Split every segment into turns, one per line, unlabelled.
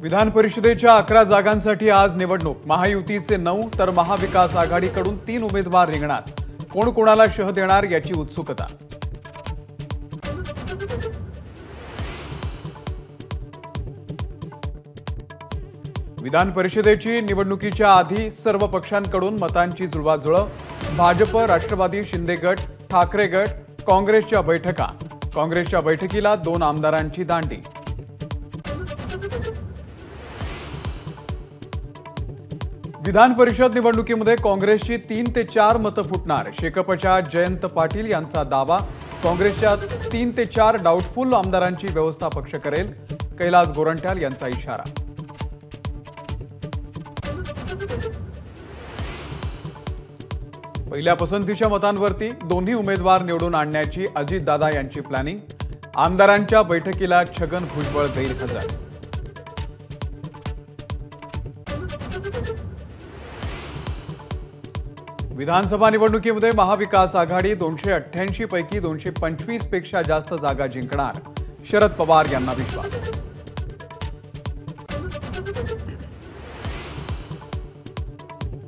विधान परिषदेच्या 11 जागांसाठी आज निवडणूक। महायुतीचे 9 तर महाविकास आघाडीकडून 3 उमेदवार रिंगणात। कोण कोणाला शह देणार याची उत्सुकता। विधान परिषदेची निवडणुकीच्या आधी सर्व पक्षांकडून मतांची जुळवाजुळव। भाजप, राष्ट्रवादी, शिंदे गट, ठाकरे गट, काँग्रेसच्या बैठका। काँग्रेसच्या बैठकीला 2 आमदारांची दांडी। विधान परिषद निवडणुकीमध्ये काँग्रेसची 3 ते 4 मतं फुटणार। शेकापच्या जयंत पाटील यांचा दावा। काँग्रेसच्या 3 ते 4 डाऊटफुल आमदारांची व्यवस्था पक्ष करेल। कैलास गोरंट्याल यांचा इशारा। पहिल्या पसंतीच्या मतांवरती दोन्ही उमेदवार निवडून आणण्याची अजितदादा यांची प्लॅनिंग। आमदारांच्या बैठकीला छगन भुजबळ गैरहजर। विधानसभा निवडणुकीमध्ये महाविकास आघाडी 288 पैकी 225 पेक्षा जास्त जागा जिंकणार। शरद पवार यांना विश्वास।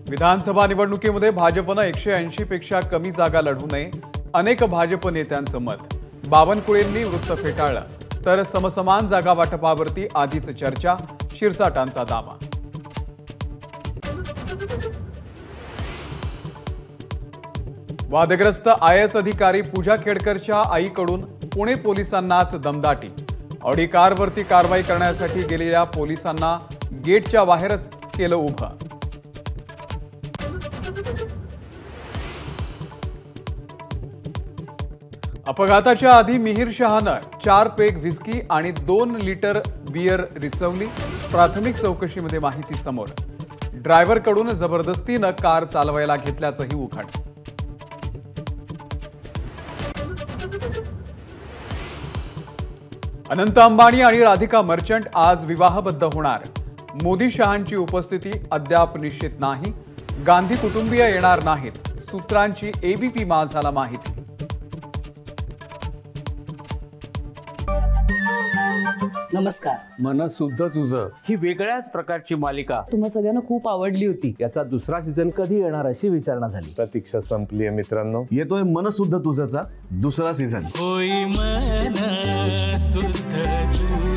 विधानसभा निवडणुकीमध्ये भाजपनं 180 पेक्षा कमी जागा लढू नये, अनेक भाजप नेत्यांचं मत। बावनकुळेंनी वृत्त फेटाळलं, तर समसमान जागा वाटपावरती आधीच चर्चा। शिरसाटांचा दावा। वादग्रस्त IAS अधिकारी पूजा खेडकरच्या आईकडून पुणे पोलिसांनाच दमदाटी। ऑडी कारवरती कारवाई करण्यासाठी गेलेल्या पोलिसांना गेटच्या बाहेरच केलं उभं। अपघाताच्या आधी मिहिर शहानं 4 पेग व्हिस्की आणि 2 लिटर बियर रिचवली। प्राथमिक चौकशीमध्ये माहिती समोर। ड्रायव्हरकडून जबरदस्तीनं कार चालवायला घेतल्याचंही उघड। अनंत अंबानी आणि राधिका मर्चंट आज विवाहबद्ध होणार। मोदी शहांची उपस्थिती अद्याप निश्चित नाही। गांधी कुटुंबीय येणार नाहीत, सूत्रांची ABP माझाला माहिती।
नमस्कार।
मन शुद्ध तुझं ही वेगळ्याच प्रकारची मालिका
तुम्हा सगळ्यांना खूप आवडली होती।
याचा दुसरा सीझन कधी येणार अशी विचारणा झाली।
प्रतीक्षा संपली आहे मित्रांनो। येतोय मन शुद्ध तुझंचा दुसरा सीझन।
होई मन शुद्ध